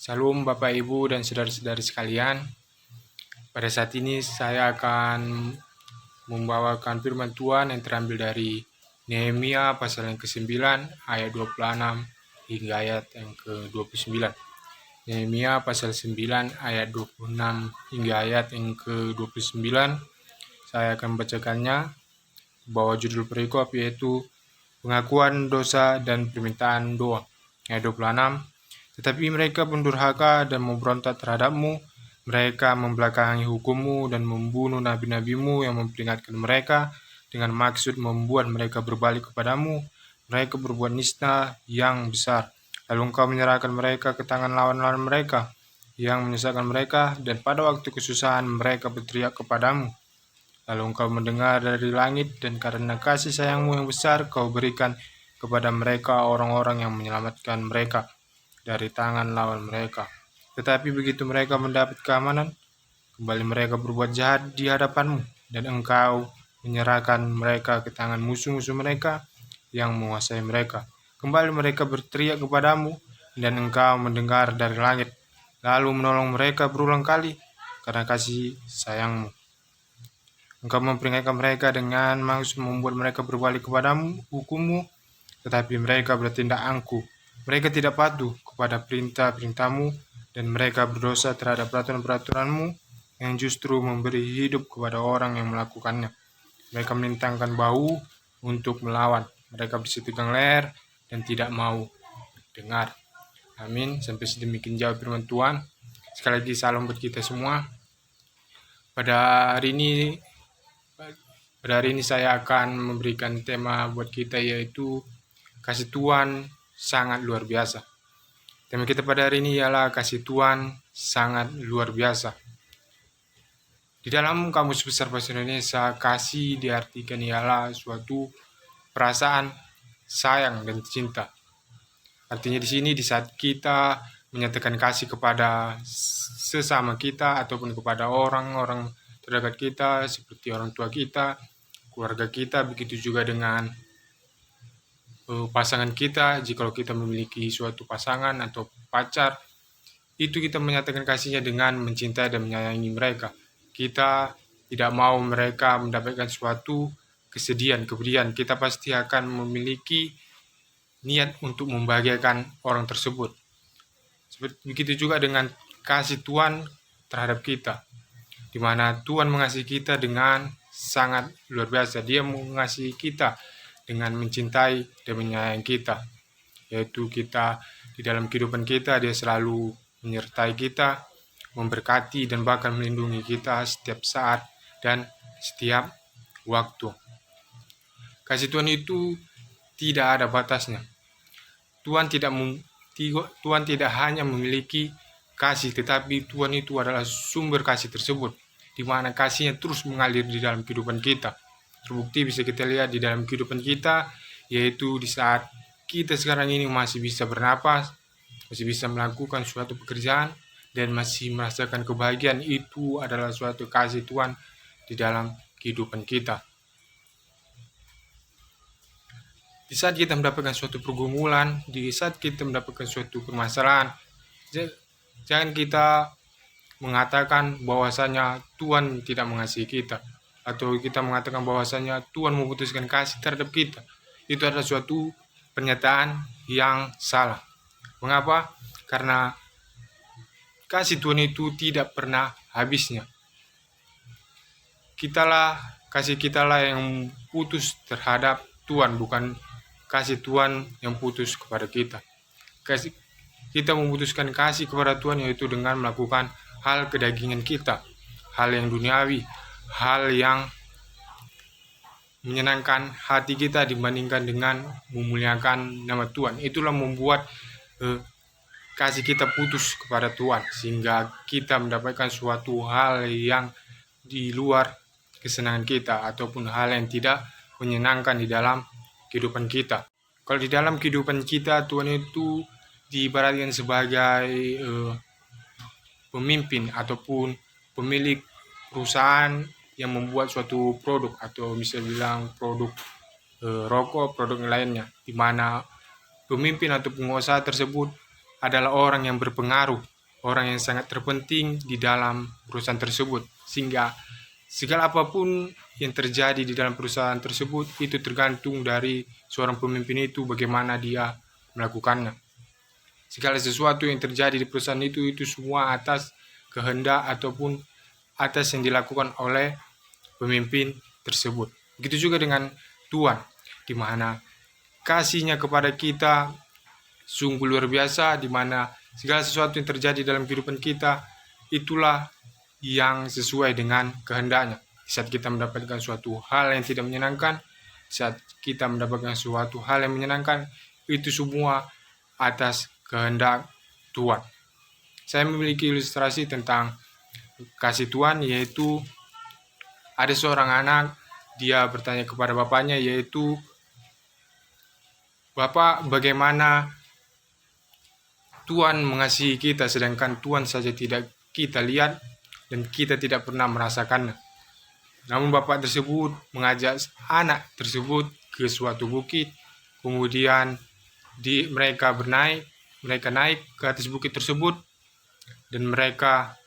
Salam Bapak Ibu dan saudara-saudari sekalian. Pada saat ini saya akan membawakan firman Tuhan yang terambil dari Nehemia pasal yang ke-9 ayat 26 hingga ayat yang ke-29. Nehemia pasal 9 ayat 26 hingga ayat yang ke-29. Saya akan membacakannya. Bawa judul perikop yaitu pengakuan dosa dan permintaan doa. Ayat 26. Tetapi mereka mendurhaka dan memberontak terhadapmu. Mereka membelakangi hukummu dan membunuh nabi-nabimu yang memperingatkan mereka dengan maksud membuat mereka berbalik kepadamu. Mereka berbuat nista yang besar. Lalu engkau menyerahkan mereka ke tangan lawan-lawan mereka yang menyusahkan mereka, dan pada waktu kesusahan mereka berteriak kepadamu. Lalu engkau mendengar dari langit, dan karena kasih sayangmu yang besar, kau berikan kepada mereka orang-orang yang menyelamatkan mereka dari tangan lawan mereka. Tetapi begitu mereka mendapat keamanan, kembali mereka berbuat jahat di hadapanmu, dan engkau menyerahkan mereka ke tangan musuh-musuh mereka yang menguasai mereka. Kembali mereka berteriak kepadamu, dan engkau mendengar dari langit, lalu menolong mereka berulang kali karena kasih sayangmu. Engkau memperingatkan mereka dengan maksud membuat mereka berbalik kepadamu hukummu, tetapi mereka bertindak angkuh. Mereka tidak patuh kepada perintah-perintahmu, dan mereka berdosa terhadap peraturan-peraturanmu yang justru memberi hidup kepada orang yang melakukannya. Mereka melintangkan bahu untuk melawan. Mereka bersitegang leher dan tidak mau dengar. Amin. Sampai sedemikian jauh firman Tuhan. Sekali lagi salam buat kita semua. Pada hari ini saya akan memberikan tema buat kita, yaitu kasih Tuhan sangat luar biasa. Tema kita pada hari ini ialah kasih Tuhan sangat luar biasa. Di dalam Kamus Besar Bahasa Indonesia, kasih diartikan ialah suatu perasaan sayang dan cinta. Artinya di sini di saat kita menyatakan kasih kepada sesama kita ataupun kepada orang-orang terdekat kita seperti orang tua kita, keluarga kita, begitu juga dengan pasangan kita. Jika kita memiliki suatu pasangan atau pacar, itu kita menyatakan kasihnya dengan mencintai dan menyayangi mereka. Kita tidak mau mereka mendapatkan suatu kesedihan, kemudian kita pasti akan memiliki niat untuk membahagiakan orang tersebut. Begitu juga dengan kasih Tuhan terhadap kita, di mana Tuhan mengasihi kita dengan sangat luar biasa. Dia mengasihi kita dengan mencintai dan menyayangi kita, yaitu kita di dalam kehidupan kita dia selalu menyertai kita, memberkati dan bahkan melindungi kita setiap saat dan setiap waktu. Kasih Tuhan itu tidak ada batasnya. Tuhan tidak hanya memiliki kasih, tetapi Tuhan itu adalah sumber kasih tersebut, di mana kasihnya terus mengalir di dalam kehidupan kita. Terbukti bisa kita lihat di dalam kehidupan kita, yaitu di saat kita sekarang ini masih bisa bernapas, masih bisa melakukan suatu pekerjaan, dan masih merasakan kebahagiaan. Itu adalah suatu kasih Tuhan di dalam kehidupan kita. Di saat kita mendapatkan suatu pergumulan, di saat kita mendapatkan suatu permasalahan, jangan kita mengatakan bahwasanya Tuhan tidak mengasihi kita, atau kita mengatakan bahwasanya Tuhan memutuskan kasih terhadap kita. Itu adalah suatu pernyataan yang salah. Mengapa? Karena kasih Tuhan itu tidak pernah habisnya. Kasih kitalah yang putus terhadap Tuhan, bukan kasih Tuhan yang putus kepada kita. Kita memutuskan kasih kepada Tuhan yaitu dengan melakukan hal kedagingan kita, hal yang duniawi, hal yang menyenangkan hati kita dibandingkan dengan memuliakan nama Tuhan. Itulah membuat kasih kita putus kepada Tuhan, sehingga kita mendapatkan suatu hal yang di luar kesenangan kita ataupun hal yang tidak menyenangkan di dalam kehidupan kita. Kalau di dalam kehidupan kita, Tuhan itu diibaratkan sebagai pemimpin ataupun pemilik perusahaan yang membuat suatu produk, atau bisa bilang produk rokok, produk lainnya, di mana pemimpin atau pengusaha tersebut adalah orang yang berpengaruh orang yang sangat terpenting di dalam perusahaan tersebut, sehingga segala apapun yang terjadi di dalam perusahaan tersebut itu tergantung dari seorang pemimpin itu bagaimana dia melakukannya. Segala sesuatu yang terjadi di perusahaan itu semua atas kehendak ataupun atas yang dilakukan oleh pemimpin tersebut. Begitu juga dengan Tuhan, di mana kasihnya kepada kita sungguh luar biasa, di mana segala sesuatu yang terjadi dalam kehidupan kita itulah yang sesuai dengan kehendaknya. Saat kita mendapatkan suatu hal yang tidak menyenangkan, saat kita mendapatkan suatu hal yang menyenangkan, itu semua atas kehendak Tuhan. Saya memiliki ilustrasi tentang kasih Tuhan, yaitu ada seorang anak, dia bertanya kepada bapaknya, yaitu, "Bapak, bagaimana Tuhan mengasihi kita sedangkan Tuhan saja tidak kita lihat dan kita tidak pernah merasakannya?" Namun bapak tersebut mengajak anak tersebut ke suatu bukit, kemudian mereka naik ke atas bukit tersebut, dan mereka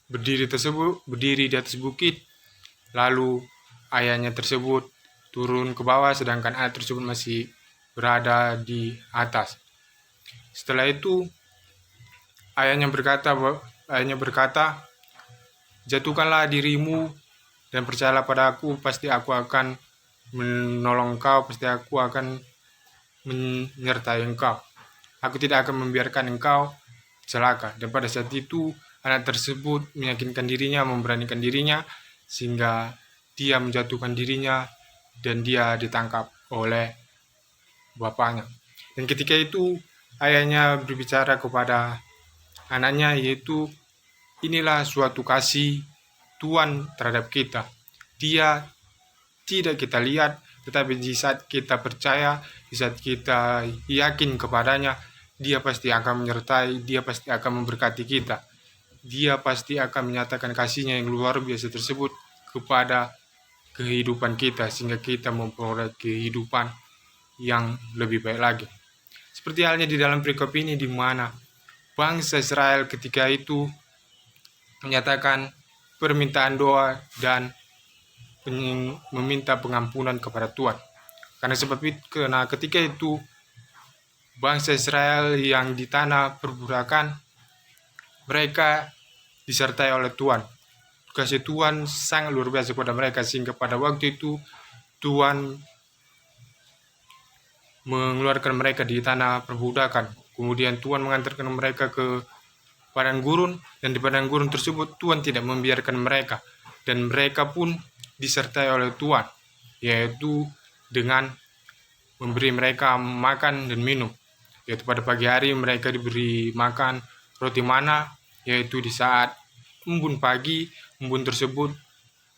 berdiri di atas bukit. Lalu ayahnya tersebut turun ke bawah sedangkan anak tersebut masih berada di atas. Setelah itu ayahnya berkata, "Jatuhkanlah dirimu dan percayalah pada aku, pasti aku akan menolong engkau, pasti aku akan menyertai engkau. Aku tidak akan membiarkan engkau celaka." Dan pada saat itu anak tersebut meyakinkan dirinya, memberanikan dirinya, sehingga dia menjatuhkan dirinya dan dia ditangkap oleh bapaknya. Dan ketika itu ayahnya berbicara kepada anaknya, yaitu, "Inilah suatu kasih Tuhan terhadap kita. Dia tidak kita lihat, tetapi di saat kita percaya, di saat kita yakin kepadanya, dia pasti akan menyertai, dia pasti akan memberkati kita. Dia pasti akan menyatakan kasihnya yang luar biasa tersebut kepada kehidupan kita, sehingga kita memperoleh kehidupan yang lebih baik lagi." Seperti halnya di dalam perikop ini, di mana bangsa Israel ketika itu menyatakan permintaan doa dan meminta pengampunan kepada Tuhan. Karena ketika itu bangsa Israel yang di tanah perbudakan, mereka disertai oleh Tuhan. Kasih Tuhan sangat luar biasa kepada mereka, sehingga pada waktu itu Tuhan mengeluarkan mereka di tanah perbudakan. Kemudian Tuhan mengantarkan mereka ke padang gurun, dan di padang gurun tersebut Tuhan tidak membiarkan mereka, dan mereka pun disertai oleh Tuhan, yaitu dengan memberi mereka makan dan minum. Yaitu pada pagi hari mereka diberi makan roti mana, yaitu di saat embun pagi, embun tersebut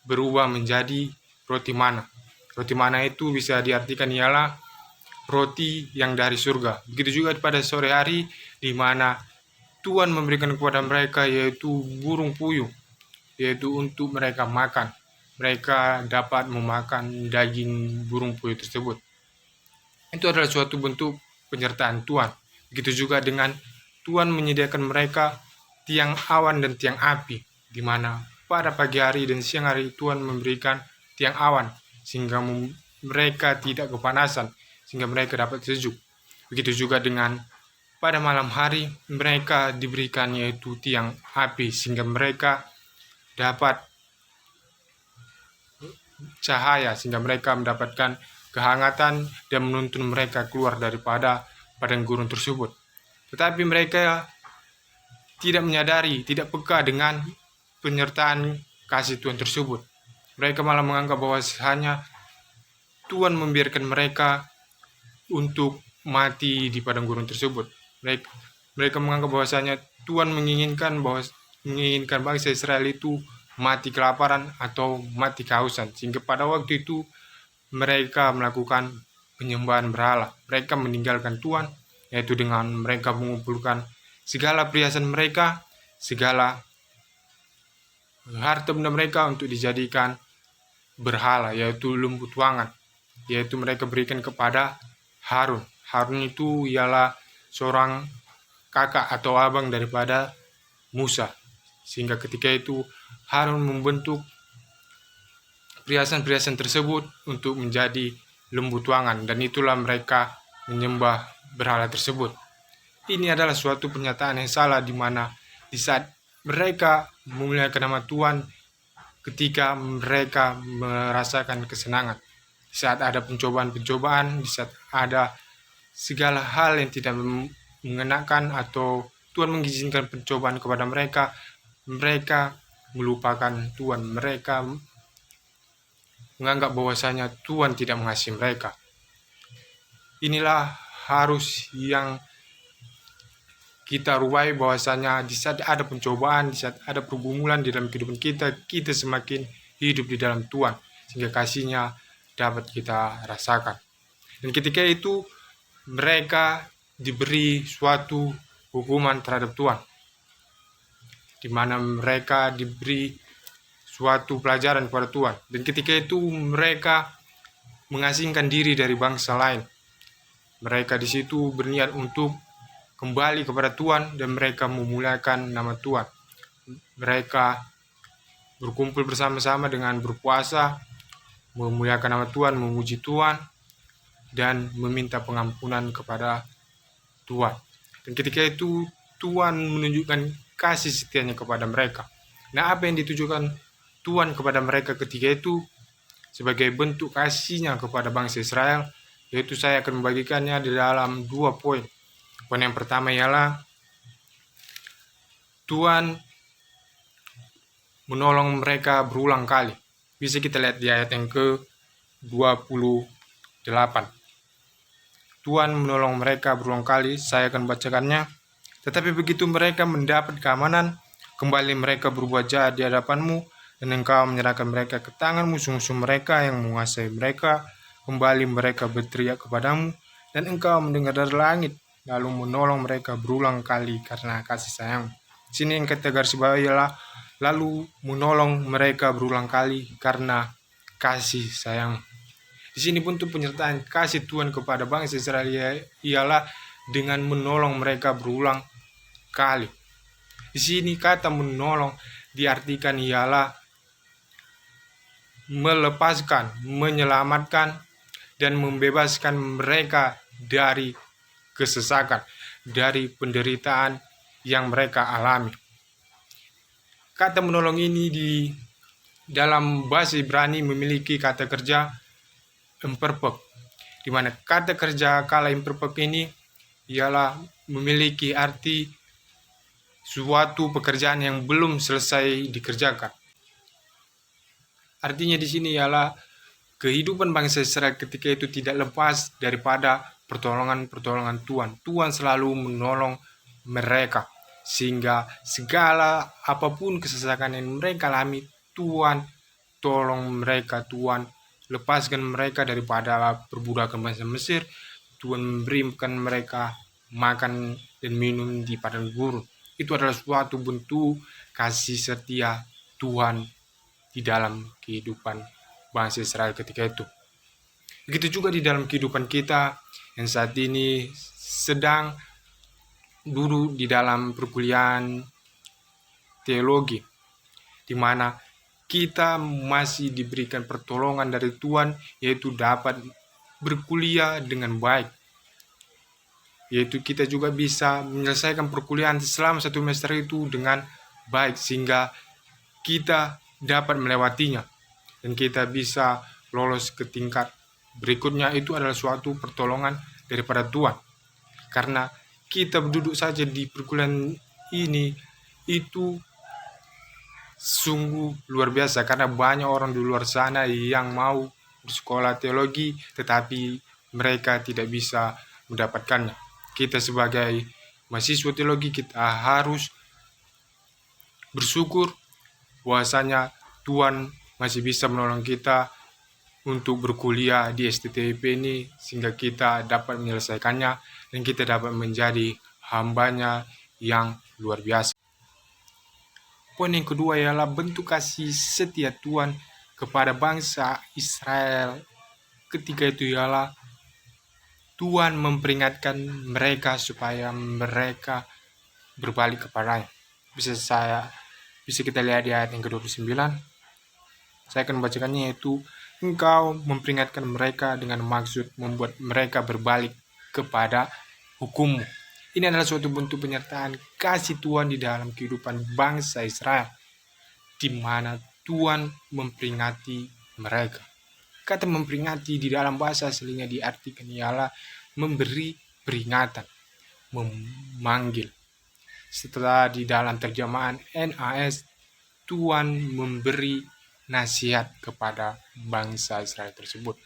berubah menjadi roti mana. Roti mana itu bisa diartikan ialah roti yang dari surga. Begitu juga pada sore hari, di mana Tuhan memberikan kepada mereka yaitu burung puyuh, yaitu untuk mereka makan. Mereka dapat memakan daging burung puyuh tersebut. Itu adalah suatu bentuk penyertaan Tuhan. Begitu juga dengan Tuhan menyediakan mereka tiang awan dan tiang api, di mana pada pagi hari dan siang hari Tuhan memberikan tiang awan, sehingga mereka tidak kepanasan, sehingga mereka dapat sejuk. Begitu juga dengan pada malam hari mereka diberikan yaitu tiang api, sehingga mereka dapat cahaya, sehingga mereka mendapatkan kehangatan dan menuntun mereka keluar daripada padang gurun tersebut. Tetapi mereka tidak menyadari, tidak peka dengan penyertaan kasih Tuhan tersebut. Mereka malah menganggap bahwasanya Tuhan membiarkan mereka untuk mati di padang gurun tersebut. Mereka menganggap bahwasanya Tuhan menginginkan bangsa Israel itu mati kelaparan atau mati kehausan, sehingga pada waktu itu mereka melakukan penyembahan berhala. Mereka meninggalkan Tuhan, yaitu dengan mereka mengumpulkan segala perhiasan mereka, segala harta benda mereka untuk dijadikan berhala, yaitu lembu tuangan, yaitu mereka berikan kepada Harun. Harun itu ialah seorang kakak atau abang daripada Musa. Sehingga ketika itu Harun membentuk perhiasan-perhiasan tersebut untuk menjadi lembu tuangan, dan itulah mereka menyembah berhala tersebut. Ini adalah suatu pernyataan yang salah, di mana di saat mereka memuliakan nama Tuhan, ketika mereka merasakan kesenangan, di saat ada pencobaan-pencobaan, di saat ada segala hal yang tidak mengenakan atau Tuhan mengizinkan pencobaan kepada mereka, mereka melupakan Tuhan. Mereka menganggap bahwasanya Tuhan tidak mengasihi mereka. Inilah harus yang kita ruai, bahwasanya di saat ada pencobaan, di saat ada pergumulan di dalam kehidupan kita, kita semakin hidup di dalam Tuhan, sehingga kasih-Nya dapat kita rasakan. Dan ketika itu mereka diberi suatu hukuman terhadap Tuhan, di mana mereka diberi suatu pelajaran kepada Tuhan. Dan ketika itu mereka mengasingkan diri dari bangsa lain. Mereka di situ berniat untuk kembali kepada Tuhan dan mereka memuliakan nama Tuhan. Mereka berkumpul bersama-sama dengan berpuasa, memuliakan nama Tuhan, memuji Tuhan, dan meminta pengampunan kepada Tuhan. Dan ketika itu Tuhan menunjukkan kasih setianya kepada mereka. Nah, apa yang ditujukan Tuhan kepada mereka ketika itu sebagai bentuk kasih-Nya kepada bangsa Israel, yaitu saya akan membagikannya di dalam 2 poin. Poin yang pertama ialah Tuhan menolong mereka berulang kali. Bisa kita lihat di ayat yang ke-28. Tuhan menolong mereka berulang kali, saya akan bacakannya. Tetapi begitu mereka mendapat keamanan, kembali mereka berbuat jahat di hadapan-Mu, dan Engkau menyerahkan mereka ke tangan musuh-musuh mereka yang menguasai mereka. Kembali mereka berteriak kepada-Mu, dan Engkau mendengar dari langit, lalu menolong mereka berulang kali karena kasih sayang. Sini yang kita garis bawahi ialah lalu menolong mereka berulang kali karena kasih sayang. Di sini bentuk penyertaan kasih Tuhan kepada bangsa Israel ialah dengan menolong mereka berulang kali. Di sini kata menolong diartikan ialah melepaskan, menyelamatkan, dan membebaskan mereka dari kesesakan, dari penderitaan yang mereka alami. Kata menolong ini di dalam bahasa Ibrani memiliki kata kerja imperfect, di mana kata kerja kala imperfect ini ialah memiliki arti suatu pekerjaan yang belum selesai dikerjakan. Artinya di sini ialah kehidupan bangsa Israel ketika itu tidak lepas daripada pertolongan-pertolongan Tuhan. Tuhan selalu menolong mereka, sehingga segala apapun kesesakan yang mereka alami, Tuhan tolong mereka. Tuhan lepaskan mereka daripada perbudakan bangsa Mesir. Tuhan memberikan mereka makan dan minum di padang gurun. Itu adalah suatu bentuk kasih setia Tuhan di dalam kehidupan bangsa Israel ketika itu. Begitu juga di dalam kehidupan kita yang saat ini sedang duduk di dalam perkuliahan teologi, di mana kita masih diberikan pertolongan dari Tuhan, yaitu dapat berkuliah dengan baik. Yaitu kita juga bisa menyelesaikan perkuliahan selama 1 semester itu dengan baik, sehingga kita dapat melewatinya dan kita bisa lolos ke tingkat berikutnya. Itu adalah suatu pertolongan daripada Tuhan. Karena kita duduk saja di perkuliahan ini itu sungguh luar biasa, karena banyak orang di luar sana yang mau bersekolah teologi tetapi mereka tidak bisa mendapatkannya. Kita sebagai mahasiswa teologi kita harus bersyukur bahwasanya Tuhan masih bisa menolong kita untuk berkuliah di STTIP ini, sehingga kita dapat menyelesaikannya dan kita dapat menjadi hamba-Nya yang luar biasa. Poin yang kedua ialah bentuk kasih setia Tuhan kepada bangsa Israel ketika itu ialah Tuhan memperingatkan mereka supaya mereka berbalik kepadanya. Bisa kita lihat di ayat yang ke-29. Saya akan membacakannya, yaitu engkau memperingatkan mereka dengan maksud membuat mereka berbalik kepada hukummu. Ini adalah suatu bentuk penyertaan kasih Tuhan di dalam kehidupan bangsa Israel, di mana Tuhan memperingati mereka. Kata memperingati di dalam bahasa aslinya diartikan ialah memberi peringatan, memanggil. Setelah di dalam terjemahan NAS, Tuhan memberi nasihat kepada bangsa Israel tersebut.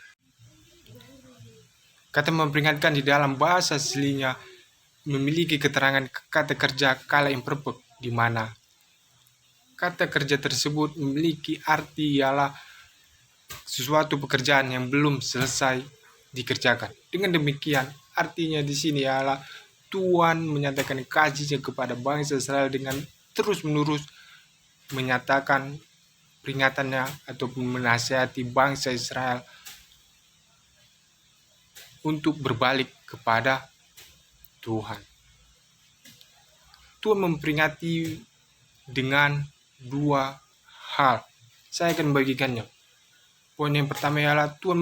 Kata memperingatkan di dalam bahasa aslinya memiliki keterangan kata kerja kala imperfect, di mana kata kerja tersebut memiliki arti ialah sesuatu pekerjaan yang belum selesai dikerjakan. Dengan demikian, artinya di sini ialah Tuhan menyatakan kasih-Nya kepada bangsa Israel dengan terus-menerus menyatakan peringatannya ataupun menasihati bangsa Israel untuk berbalik kepada Tuhan. Tuhan memperingati dengan dua hal. Saya akan membagikannya. Poin yang pertama ialah Tuhan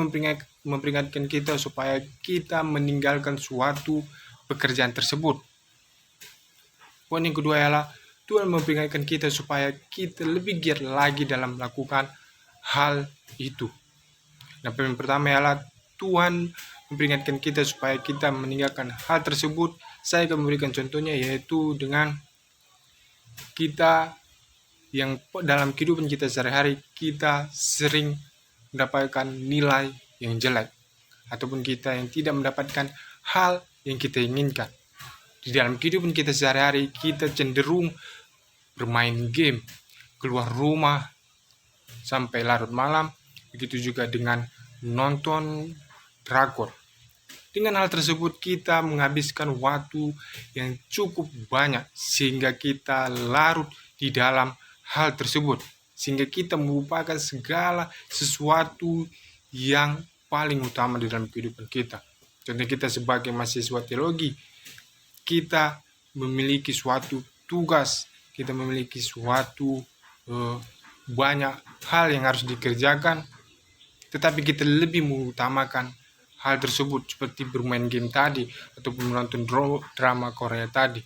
memperingatkan kita supaya kita meninggalkan suatu pekerjaan tersebut. Poin yang kedua ialah Tuhan memperingatkan kita supaya kita lebih giat lagi dalam melakukan hal itu. Nah, poin yang pertama ialah Tuhan memperingatkan kita supaya kita meninggalkan hal tersebut. Saya akan memberikan contohnya, yaitu dengan kita yang dalam kehidupan kita sehari-hari kita sering mendapatkan nilai yang jelek, ataupun kita yang tidak mendapatkan hal yang kita inginkan. Di dalam kehidupan kita sehari-hari kita cenderung bermain game, keluar rumah sampai larut malam, begitu juga dengan nonton drakor. Dengan hal tersebut kita menghabiskan waktu yang cukup banyak sehingga kita larut di dalam hal tersebut, sehingga kita melupakan segala sesuatu yang paling utama di dalam kehidupan kita. Contoh, kita sebagai mahasiswa teologi, kita memiliki suatu tugas, kita memiliki suatu banyak hal yang harus dikerjakan, tetapi kita lebih mengutamakan hal tersebut seperti bermain game tadi ataupun menonton drama Korea tadi,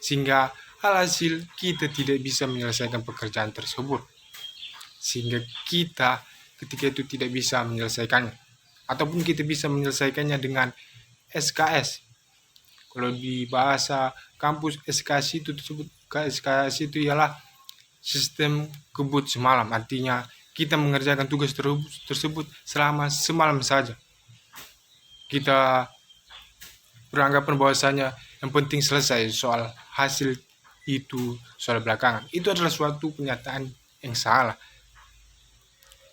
sehingga alhasil kita tidak bisa menyelesaikan pekerjaan tersebut, sehingga kita ketika itu tidak bisa menyelesaikannya, ataupun kita bisa menyelesaikannya dengan SKS. Kalau di bahasa kampus SKS itu ialah sistem kebut semalam, artinya kita mengerjakan tugas tersebut selama semalam saja. Kita beranggapan bahwasanya yang penting selesai, soal hasil itu soal belakangan. Itu adalah suatu pernyataan yang salah.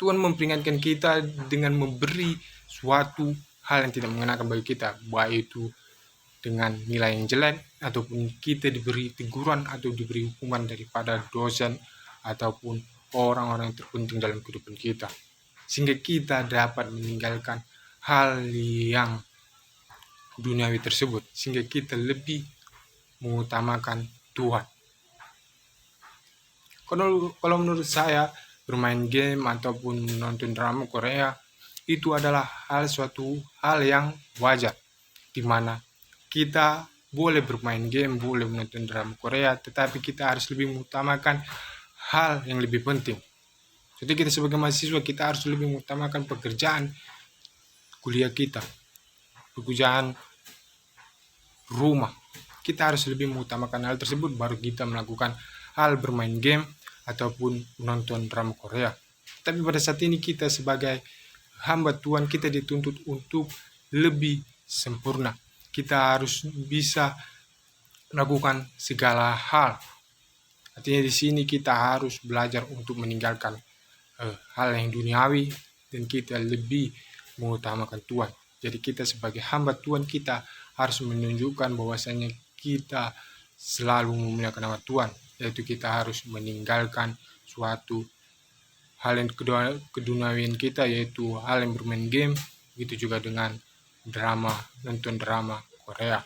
Tuhan memperingatkan kita dengan memberi suatu hal yang tidak mengenakan bagi kita, baik itu dengan nilai yang jelek, ataupun kita diberi teguran atau diberi hukuman daripada dosen ataupun orang-orang yang terpenting dalam kehidupan kita, sehingga kita dapat meninggalkan hal yang duniawi tersebut, sehingga kita lebih mengutamakan Tuhan. Kalau menurut saya, bermain game ataupun menonton drama Korea itu adalah suatu hal yang wajar, di mana kita boleh bermain game, boleh menonton drama Korea, tetapi kita harus lebih mengutamakan hal yang lebih penting. Jadi kita sebagai mahasiswa, kita harus lebih mengutamakan pekerjaan kuliah kita, pekerjaan rumah. Kita harus lebih mengutamakan hal tersebut, baru kita melakukan hal bermain game ataupun menonton drama Korea. Tapi pada saat ini kita sebagai hamba Tuhan, kita dituntut untuk lebih sempurna. Kita harus bisa melakukan segala hal. Artinya di sini kita harus belajar untuk meninggalkan hal yang duniawi dan kita lebih mengutamakan Tuhan. Jadi kita sebagai hamba Tuhan, kita harus menunjukkan bahwasanya kita selalu memuliakan nama Tuhan, yaitu kita harus meninggalkan suatu hal yang keduniawian kita, yaitu hal yang bermain game, begitu juga dengan nonton drama Korea.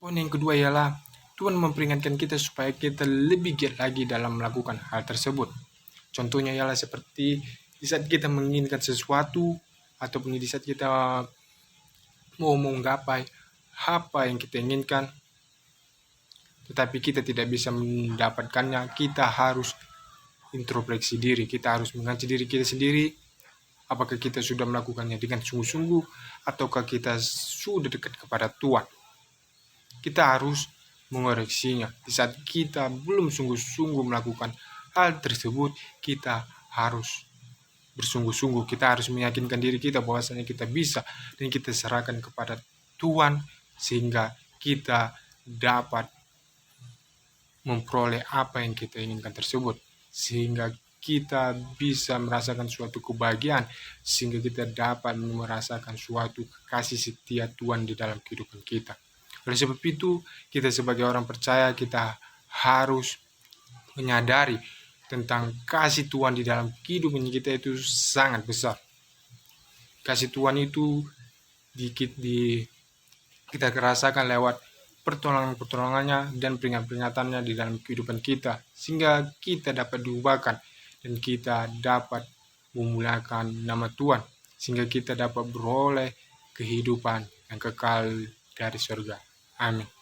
Poin yang kedua ialah Tuhan memperingatkan kita supaya kita lebih giat lagi dalam melakukan hal tersebut. Contohnya ialah seperti di saat kita menginginkan sesuatu, ataupun di saat kita mau menggapai apa yang kita inginkan, tetapi kita tidak bisa mendapatkannya, kita harus introspeksi diri, kita harus mengaji diri kita sendiri, apakah kita sudah melakukannya dengan sungguh-sungguh, ataukah kita sudah dekat kepada Tuhan. Kita harus mengoreksinya. Di saat kita belum sungguh-sungguh melakukan hal tersebut, kita harus bersungguh-sungguh. Kita harus meyakinkan diri kita bahwasanya kita bisa, dan kita serahkan kepada Tuhan sehingga kita dapat memperoleh apa yang kita inginkan tersebut, sehingga kita bisa merasakan suatu kebahagiaan, sehingga kita dapat merasakan suatu kasih setia Tuhan di dalam kehidupan kita. Oleh sebab itu, kita sebagai orang percaya, kita harus menyadari tentang kasih Tuhan di dalam kehidupan kita itu sangat besar. Kasih Tuhan itu kita rasakan lewat pertolongan-pertolongannya dan peringatan-peringatannya di dalam kehidupan kita, sehingga kita dapat diubahkan dan kita dapat memuliakan nama Tuhan, sehingga kita dapat beroleh kehidupan yang kekal dari surga. Amin.